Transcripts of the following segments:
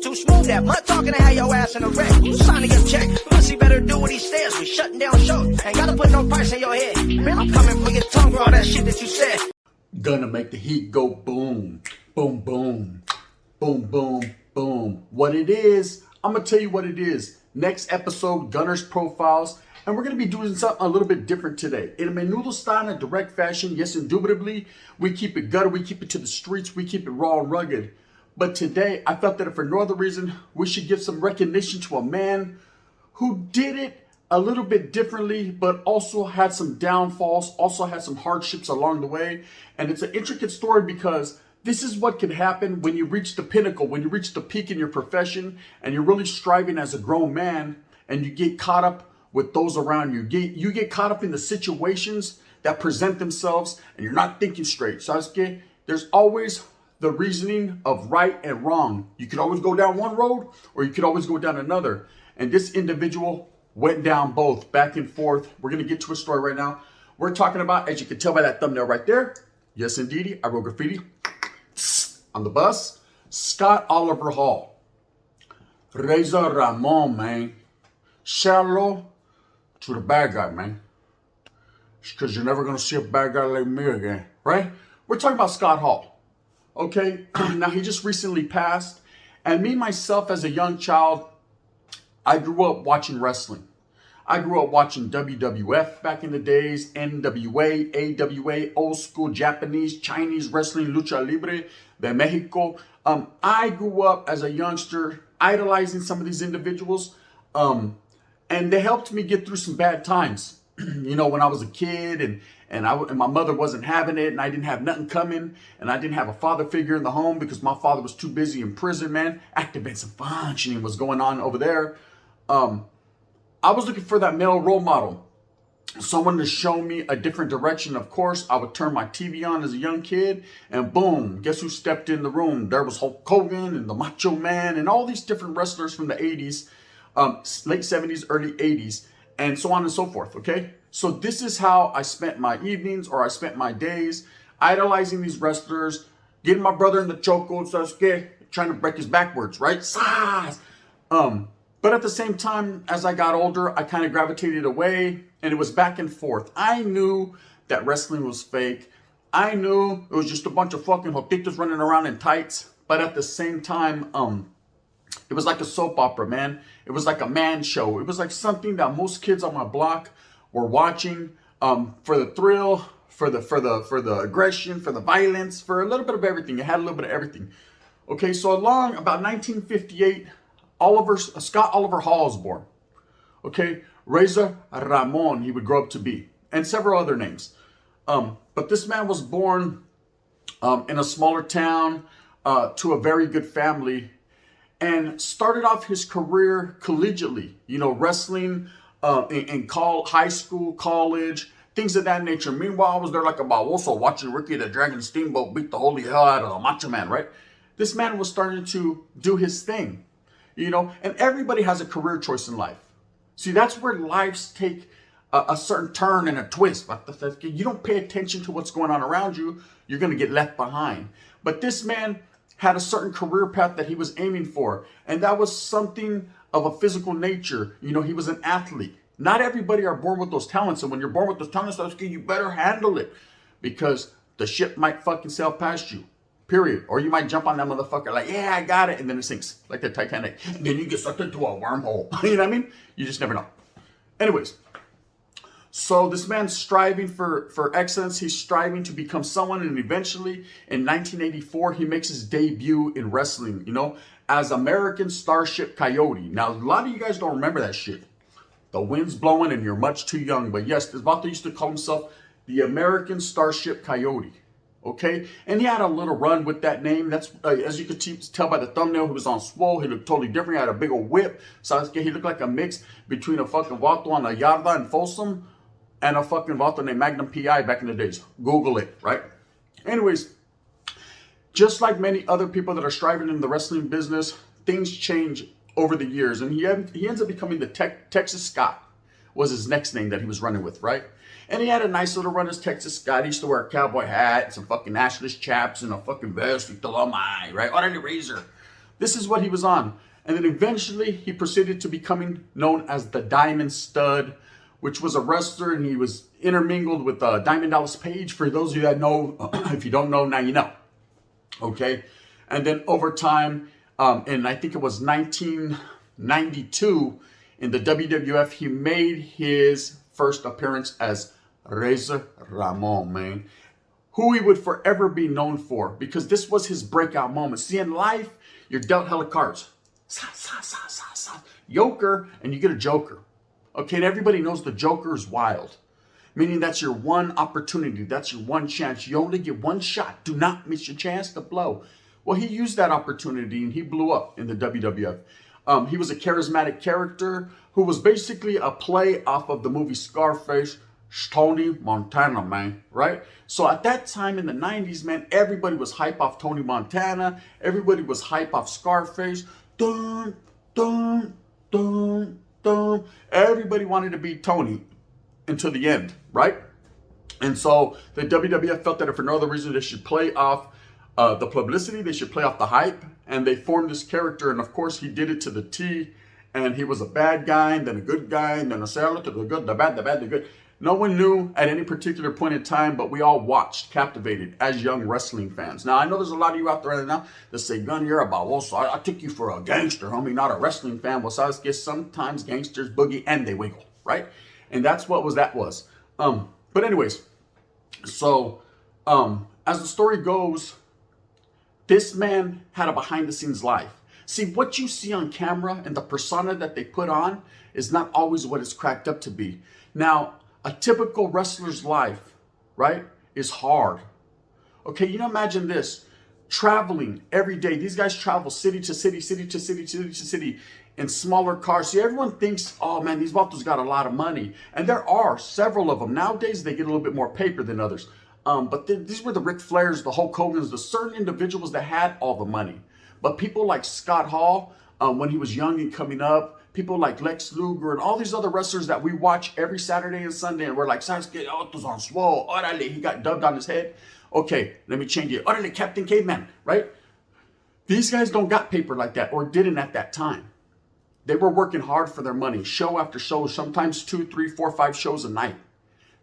Too smooth that mud talking to have your ass in a wreck. Who's signing your check? Pussy better do what he says. We shutting down shows. Ain't gotta put no price in your head. Man, I'm coming for your tongue for all that shit that you said. Gonna make the heat go boom, boom, boom, boom, boom, boom. What it is, I'm gonna tell you what it is. Next episode, Gunner's Profiles. And we're going to be doing something a little bit different today. In a menudo style, in a direct fashion, yes, indubitably, we keep it gutter, we keep it to the streets, we keep it raw and rugged. But today, I felt that if for no other reason, we should give some recognition to a man who did it a little bit differently, but also had some downfalls, also had some hardships along the way. And it's an intricate story because this is what can happen when you reach the pinnacle, when you reach the peak in your profession, and you're really striving as a grown man, and you get caught up with those around you. You get caught up in the situations that present themselves and you're not thinking straight. Sasuke, there's always the reasoning of right and wrong. You could always go down one road or you could always go down another. And this individual went down both, back and forth. We're going to get to a story right now. We're talking about, as you can tell by that thumbnail right there, yes indeedy, I wrote graffiti on the bus, Scott Oliver Hall. Reza Ramon, man. Shallow to the bad guy, man. Because you're never going to see a bad guy like me again, right? We're talking about Scott Hall, okay? Now, he just recently passed. And me, myself, as a young child, I grew up watching wrestling. I grew up watching WWF back in the days, NWA, AWA, old school Japanese, Chinese wrestling, Lucha Libre de Mexico. I grew up as a youngster idolizing some of these individuals. And they helped me get through some bad times. You know, when I was a kid and my mother wasn't having it and I didn't have nothing coming and I didn't have a father figure in the home because my father was too busy in prison, man. Activism functioning was going on over there. I was looking for that male role model. Someone to show me a different direction. Of course, I would turn my TV on as a young kid and boom, guess who stepped in the room? There was Hulk Hogan and the Macho Man and all these different wrestlers from the 80s. Late 70s, early 80s, and so on and so forth, okay? So this is how I spent my evenings or I spent my days idolizing these wrestlers, getting my brother in the chokehold, Sasuke, trying to break his backwards, right? But at the same time, as I got older, I kind of gravitated away, and it was back and forth. I knew that wrestling was fake. I knew it was just a bunch of fucking jotitos running around in tights, but at the same time, it was like a soap opera, man. It was like a man show. It was like something that most kids on my block were watching for the thrill, for the aggression, for the violence, for a little bit of everything. It had a little bit of everything. Okay, so along about 1958, Scott Oliver Hall was born. Okay, Reza Ramon, he would grow up to be, and several other names. But this man was born in a smaller town to a very good family. And started off his career collegiately, you know, wrestling in high school, college, things of that nature. Meanwhile, I was there like a baboso watching Ricky the Dragon Steamboat beat the holy hell out of the Macho Man, right? This man was starting to do his thing, you know, and everybody has a career choice in life. See, that's where lives take a certain turn and a twist. But you don't pay attention to what's going on around you, you're going to get left behind. But this man had a certain career path that he was aiming for. And that was something of a physical nature. You know, he was an athlete. Not everybody are born with those talents. And when you're born with those talents, you better handle it. Because the ship might fucking sail past you. Period. Or you might jump on that motherfucker like, yeah, I got it. And then it sinks like the Titanic. And then you get sucked into a wormhole. You know what I mean? You just never know. Anyways. So this man's striving for excellence. He's striving to become someone, and eventually in 1984, he makes his debut in wrestling, you know, as American Starship Coyote. Now, a lot of you guys don't remember that shit. The wind's blowing and you're much too young. But yes, this Vato used to call himself the American Starship Coyote, okay? And he had a little run with that name. That's, as you could tell by the thumbnail, he was on swole. He looked totally different. He had a big old whip. So he looked like a mix between a fucking Vato on a Yarda and Folsom and a fucking Vato named Magnum P.I. back in the days. Google it, right? Anyways, just like many other people that are striving in the wrestling business, things change over the years. And he ends up becoming the Texas Scott, was his next name that he was running with, right? And he had a nice little run as Texas Scott. He used to wear a cowboy hat, some fucking ashless chaps, and a fucking vest, right? Or any razor. This is what he was on. And then eventually he proceeded to becoming known as the Diamond Stud, which was a wrestler, and he was intermingled with Diamond Dallas Page. For those of you that know, if you don't know, now you know. Okay. And then over time, and I think it was 1992 in the WWF, he made his first appearance as Razor Ramon, man, who he would forever be known for, because this was his breakout moment. See, in life, you're dealt hella cards. Joker, and you get a Joker. Okay, and everybody knows the Joker is wild, meaning that's your one opportunity. That's your one chance. You only get one shot. Do not miss your chance to blow. Well, he used that opportunity and he blew up in the WWF. He was a charismatic character who was basically a play off of the movie Scarface, Tony Montana, man, right? So at that time in the 90s, man, everybody was hype off Tony Montana. Everybody was hype off Scarface. Dun, dun, dun, dun. Everybody wanted to be Tony until the end, right? And so the WWF felt that if for no other reason, they should play off the publicity, they should play off the hype, and they formed this character. And of course, he did it to the T. And he was a bad guy, and then a good guy, and then a sailor to the good, the bad, the bad, the good. No one knew at any particular point in time, but we all watched, captivated as young wrestling fans. Now, I know there's a lot of you out there right now that say, Gun, you're a baboso. I took you for a gangster, homie, not a wrestling fan. Well, so I guess sometimes gangsters boogie and they wiggle, right? And that's what that was. But anyways, so as the story goes, this man had a behind-the-scenes life. See, what you see on camera and the persona that they put on is not always what it's cracked up to be. Now, a typical wrestler's life, right, is hard. Okay, you know, imagine this. Traveling every day. These guys travel city to city, city to city, city to city in smaller cars. See, everyone thinks, oh man, these vatos got a lot of money. And there are several of them. Nowadays, they get a little bit more paper than others. But these were the Ric Flairs, the Hulk Hogans, the certain individuals that had all the money. But people like Scott Hall, when he was young and coming up, people like Lex Luger and all these other wrestlers that we watch every Saturday and Sunday, and we're like, Sasuke, autos on swole, orale, he got dubbed on his head. Okay, let me change it. Orale, Captain Caveman, right? These guys don't got paper like that, or didn't at that time. They were working hard for their money, show after show, sometimes 2, 3, 4, 5 shows a night.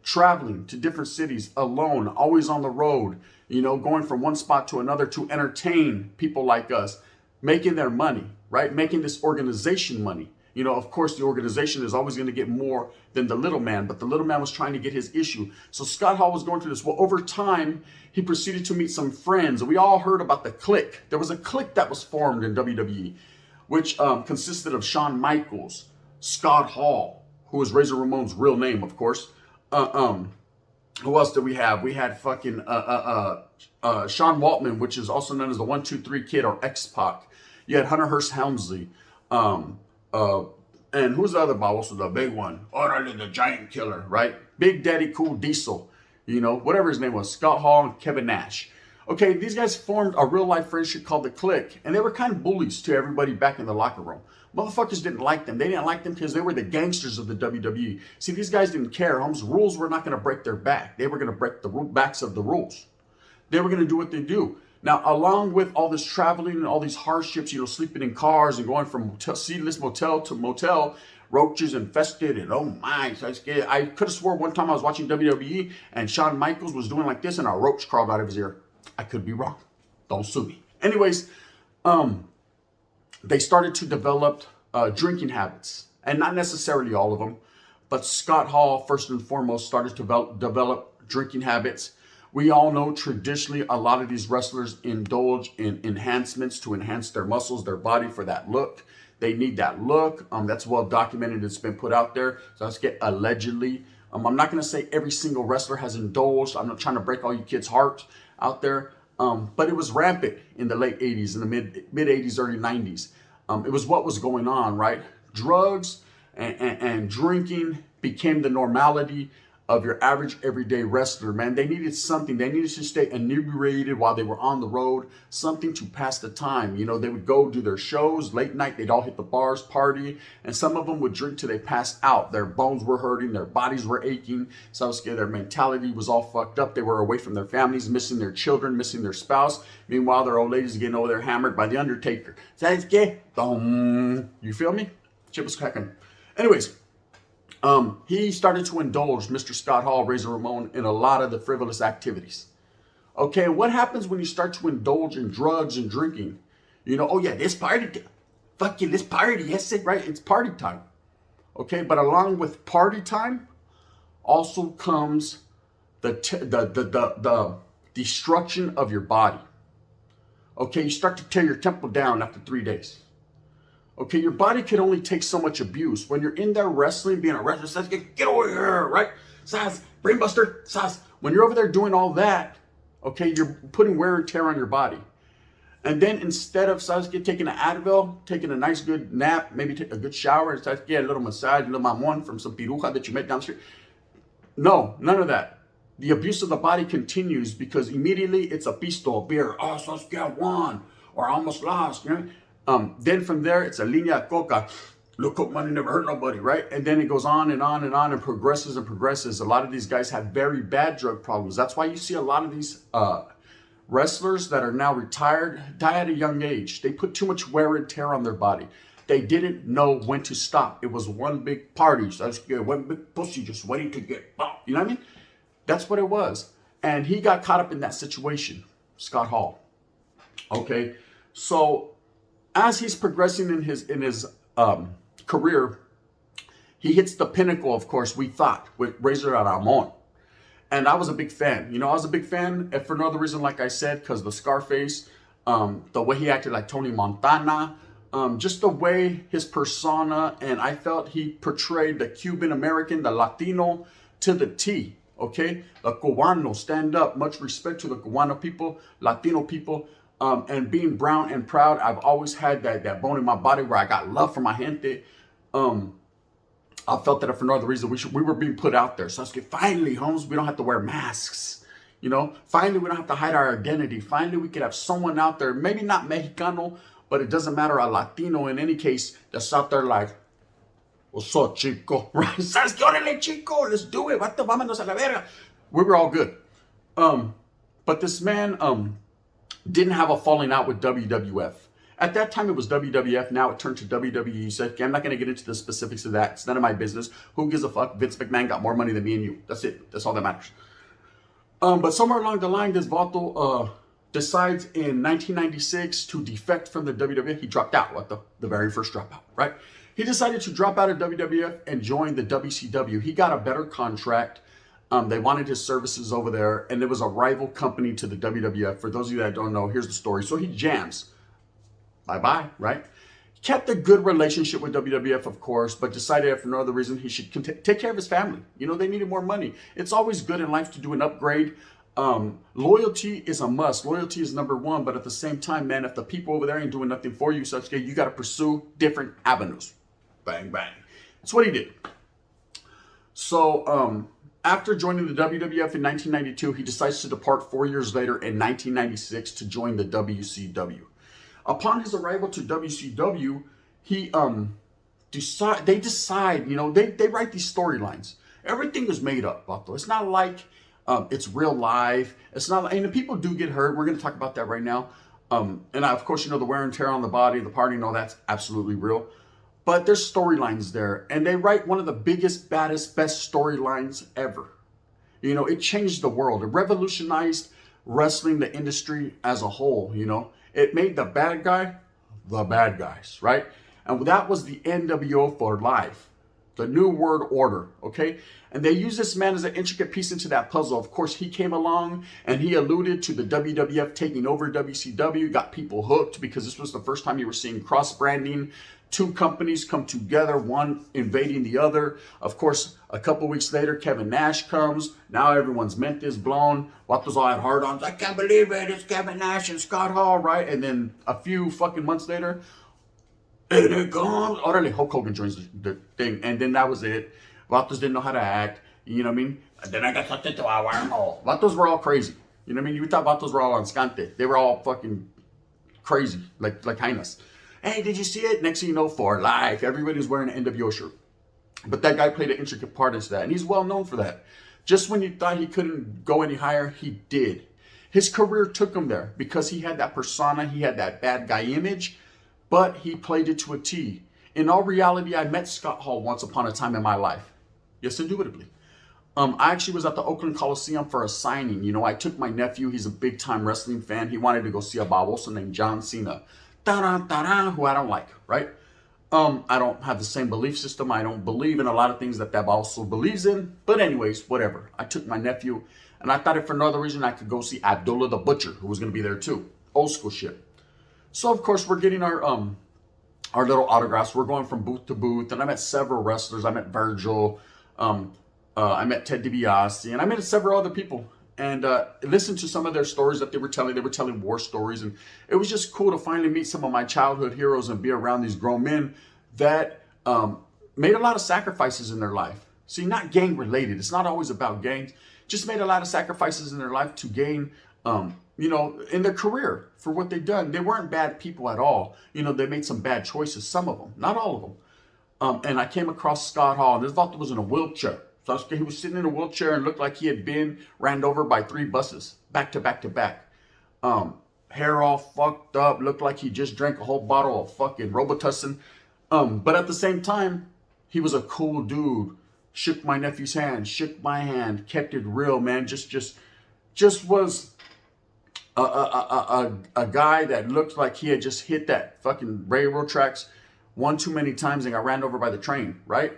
Traveling to different cities alone, always on the road, you know, going from one spot to another to entertain people like us, making their money, right? Making this organization money. You know, of course, the organization is always going to get more than the little man, but the little man was trying to get his issue. So Scott Hall was going through this. Well, over time, he proceeded to meet some friends. We all heard about the Clique. There was a clique that was formed in WWE, which consisted of Shawn Michaels, Scott Hall, who was Razor Ramon's real name, of course. Who else did we have? We had fucking Sean Waltman, which is also known as the 1, 2, 3 Kid, or X-Pac. You had Hunter Hearst Helmsley. And who's the other boss? The big one. Orale, the Giant Killer, right? Big Daddy Cool Diesel. You know, whatever his name was. Scott Hall and Kevin Nash. Okay, these guys formed a real-life friendship called the Clique. And they were kind of bullies to everybody back in the locker room. Motherfuckers didn't like them. They didn't like them because they were the gangsters of the WWE. See, these guys didn't care. Holmes, rules were not going to break their back. They were going to break the backs of the rules. They were going to do what they do. Now, along with all this traveling and all these hardships, you know, sleeping in cars and going from seedless motel to motel, roaches infested, and oh my, so I could have swore one time I was watching WWE and Shawn Michaels was doing like this and a roach crawled out of his ear. I could be wrong. Don't sue me. Anyways, they started to develop drinking habits, and not necessarily all of them, but Scott Hall, first and foremost, started to develop drinking habits. We all know traditionally a lot of these wrestlers indulge in enhancements to enhance their muscles, their body for that look. They need that look. That's well documented. It's been put out there. So let's get allegedly. I'm not going to say every single wrestler has indulged. I'm not trying to break all you kids' hearts out there. But it was rampant in the late 80s, in the mid 80s, early 90s. It was what was going on, right? Drugs and drinking became the normality of your average everyday wrestler, man. They needed something. They needed to stay inebriated while they were on the road, something to pass the time. You know, they would go do their shows late night. They'd all hit the bars, party, and some of them would drink till they passed out. Their bones were hurting, their bodies were aching. So their mentality was all fucked up. They were away from their families, missing their children, missing their spouse. Meanwhile, their old ladies are getting over there hammered by the Undertaker. You feel me? Shit was cracking. Anyways, he started to indulge, Mr. Scott Hall, Razor Ramon, in a lot of the frivolous activities. Okay, what happens when you start to indulge in drugs and drinking? You know, oh yeah, this party, fuck you, this party, yes, right, it's party time. Okay, but along with party time, also comes the destruction of your body. Okay, you start to tear your temple down after 3 days. Okay, your body can only take so much abuse. When you're in there wrestling, being a wrestler, says, get over here, right? Saz, brainbuster, Saz. When you're over there doing all that, okay, you're putting wear and tear on your body. And then instead of Sasuke taking an Advil, taking a nice good nap, maybe take a good shower, and Sasuke get a little massage, a little mamon from some piruja that you met down the street. No, none of that. The abuse of the body continues because immediately it's a pisto, a beer. Oh, Sasuke, I won, or I almost lost, you know? Then from there, it's a linea de coca. Look, coke money never hurt nobody, right? And then it goes on and on and on and progresses and progresses. A lot of these guys have very bad drug problems. That's why you see a lot of these wrestlers that are now retired die at a young age. They put too much wear and tear on their body. They didn't know when to stop. It was one big party. So one big pussy just waiting to get bumped. You know what I mean? That's what it was. And he got caught up in that situation, Scott Hall. Okay, so as he's progressing in his career, he hits the pinnacle, of course, we thought, with Razor Ramon. And I was a big fan. You know, I was a big fan, if for no other reason, like I said, because the Scarface, the way he acted like Tony Montana, just the way his persona, and I felt he portrayed the Cuban American, the Latino to the T, okay? The Cubano, stand up, much respect to the Cubano people, Latino people. And being brown and proud, I've always had that bone in my body where I got love for my gente. I felt that for no other reason, we were being put out there. So I was like, finally, Holmes, we don't have to wear masks. You know, finally, we don't have to hide our identity. Finally, we could have someone out there, maybe not Mexicano, but it doesn't matter, a Latino in any case, that's out there like, what's up, chico? Right? ¿Sabes qué? Órale, chico, let's do it. Vámonos a la verga. We were all good. But this man, didn't have a falling out with WWF. At that time, it was WWF. Now it turned to WWE. He said, okay, I'm not going to get into the specifics of that. It's none of my business. Who gives a fuck? Vince McMahon got more money than me and you. That's it. That's all that matters. But somewhere along the line, this Vato decides in 1996 to defect from the WWF. He dropped out, the very first dropout, right? He decided to drop out of WWF and join the WCW. He got a better contract. They wanted his services over there, and it was a rival company to the WWF. For those of you that don't know, here's the story. So he jams. Bye-bye, right? Kept a good relationship with WWF, of course, but decided for no other reason he should take care of his family. You know, they needed more money. It's always good in life to do an upgrade. Loyalty is a must. Loyalty is number one, but at the same time, man, if the people over there ain't doing nothing for you, such you got to pursue different avenues. Bang, bang. That's what he did. So, after joining the WWF in 1992, he decides to depart 4 years later in 1996 to join the WCW. Upon his arrival to WCW, they decide, you know, they write these storylines. Everything is made up, Vato. It's not like it's real life. It's not, and people do get hurt. We're going to talk about that right now. Of course, you know, the wear and tear on the body, the party, and all that's absolutely real. But there's storylines there, and they write one of the biggest, baddest, best storylines ever. You know, it changed the world. It revolutionized wrestling, the industry as a whole, you know. It made the bad guy the bad guys, right? And that was the NWO for life, the New World Order, okay? And they use this man as an intricate piece into that puzzle. Of course, he came along and he alluded to the WWF taking over WCW, got people hooked because this was the first time you were seeing cross-branding. Two companies come together, one invading the other. Of course, a couple weeks later, Kevin Nash comes. Now everyone's ment is blown. Vatos all had hard-ons. I can't believe it. It's Kevin Nash and Scott Hall, right? And then a few fucking months later, and it comes. Orale, Hulk Hogan joins the thing. And then that was it. Vatos didn't know how to act. You know what I mean? And then I got something to our wormhole. Vatos were all crazy. You know what I mean? You thought vatos were all on scante. They were all fucking crazy, like highness. Hey, did you see it? Next thing you know, for life, everybody was wearing an NWO shirt. But that guy played an intricate part into that, and he's well known for that. Just when you thought he couldn't go any higher, he did. His career took him there because he had that persona, he had that bad guy image, but he played it to a T. In all reality, I met Scott Hall once upon a time in my life. Yes, indubitably. I actually was at the Oakland Coliseum for a signing. You know, I took my nephew. He's a big-time wrestling fan. He wanted to go see a baboso named John Cena, who I don't like, right? I don't have the same belief system. I don't believe in a lot of things that baboso believes in. But anyways, whatever. I took my nephew, and I thought if for no other reason I could go see Abdullah the Butcher, who was going to be there too. Old school shit. So, of course, we're getting our little autographs. We're going from booth to booth, and I met several wrestlers. I met Virgil. I met Ted DiBiase, and I met several other people, and listened to some of their stories that they were telling. They were telling war stories, and it was just cool to finally meet some of my childhood heroes and be around these grown men that made a lot of sacrifices in their life. See, not gang related. It's not always about gangs. Just made a lot of sacrifices in their life to gain, you know, in their career for what they've done. They weren't bad people at all. You know, they made some bad choices, some of them, not all of them. And I came across Scott Hall, and this vato was in a wheelchair. So he was sitting in a wheelchair and looked like he had been ran over by 3 buses, back to back to back. Hair all fucked up, looked like he just drank a whole bottle of fucking Robitussin. But at the same time, he was a cool dude. Shook my nephew's hand, shook my hand, kept it real, man. Just was a guy that looked like he had just hit that fucking railroad tracks one too many times and got ran over by the train, right?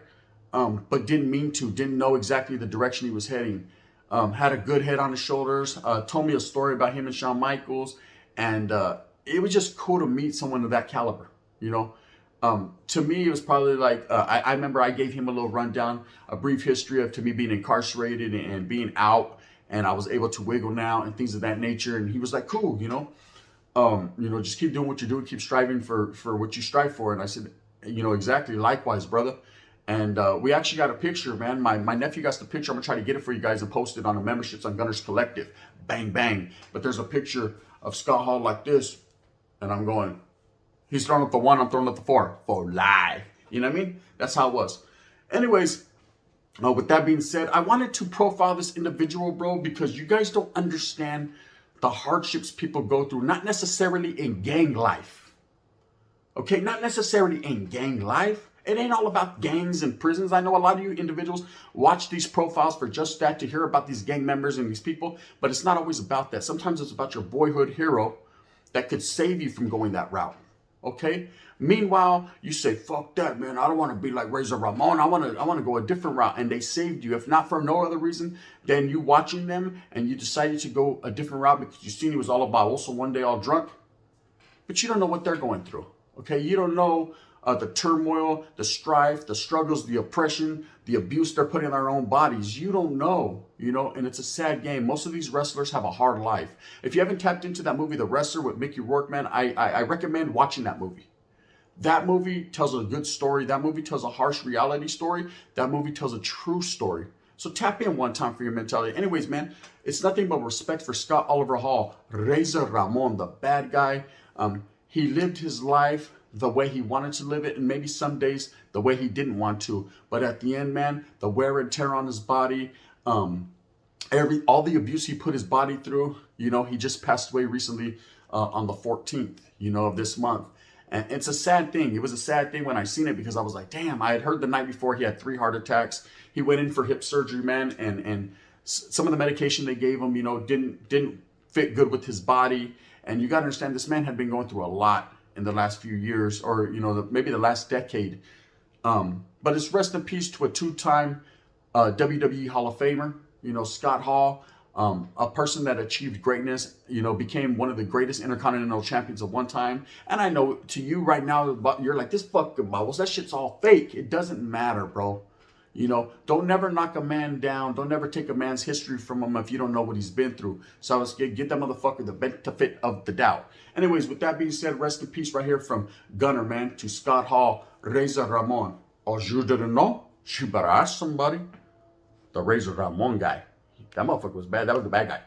But didn't mean to, didn't know exactly the direction he was heading. Had a good head on his shoulders, told me a story about him and Shawn Michaels, and it was just cool to meet someone of that caliber, you know? To me, it was probably like, I remember I gave him a little rundown, a brief history of to me being incarcerated and being out, and I was able to wiggle now and things of that nature, and he was like, cool, you know? Just keep doing what you're doing, keep striving for what you strive for. And I said, you know, exactly, likewise, brother. And we actually got a picture, man. My nephew got the picture. I'm going to try to get it for you guys and post it on the memberships on Gunners Collective. Bang, bang. But there's a picture of Scott Hall like this. And I'm going, he's throwing up the 1, I'm throwing up the 4. For life. You know what I mean? That's how it was. Anyways, with that being said, I wanted to profile this individual, bro, because you guys don't understand the hardships people go through. Not necessarily in gang life. Okay? Not necessarily in gang life. It ain't all about gangs and prisons. I know a lot of you individuals watch these profiles for just that, to hear about these gang members and these people, but it's not always about that. Sometimes it's about your boyhood hero that could save you from going that route, okay? Meanwhile, you say, fuck that, man. I don't want to be like Razor Ramon. I want to go a different route, and they saved you. If not for no other reason than you watching them and you decided to go a different route because you seen he was all about also one day all drunk, but you don't know what they're going through, okay? You don't know the turmoil, the strife, the struggles, the oppression, the abuse they're putting in their own bodies. You don't know, you know, and it's a sad game. Most of these wrestlers have a hard life. If you haven't tapped into that movie, The Wrestler with Mickey Rourke, man, I recommend watching that movie. That movie tells a good story. That movie tells a harsh reality story. That movie tells a true story. So tap in one time for your mentality. Anyways, man, it's nothing but respect for Scott Oliver Hall, Razor Ramon, the bad guy. He lived his life the way he wanted to live it, and maybe some days the way he didn't want to. But at the end, man, the wear and tear on his body, all the abuse he put his body through, you know, he just passed away recently on the 14th, you know, of this month. And it's a sad thing. It was a sad thing when I seen it because I was like, damn, I had heard the night before he had 3 heart attacks. He went in for hip surgery, man, and some of the medication they gave him, you know, didn't fit good with his body. And you got to understand, this man had been going through a lot in the last few years, or, you know, maybe the last decade. But it's rest in peace to a 2-time WWE Hall of Famer, you know, Scott Hall, a person that achieved greatness, you know, became one of the greatest Intercontinental Champions of one time. And I know to you right now, you're like, this fucking bubbles, that shit's all fake. It doesn't matter, bro. You know, don't never knock a man down. Don't never take a man's history from him if you don't know what he's been through. So let's get that motherfucker the benefit of the doubt. Anyways, with that being said, rest in peace right here from Gunner, man, to Scott Hall, Razor Ramon. Oh, you didn't know? You better ask somebody. the Razor Ramon guy. That motherfucker was bad. That was the bad guy.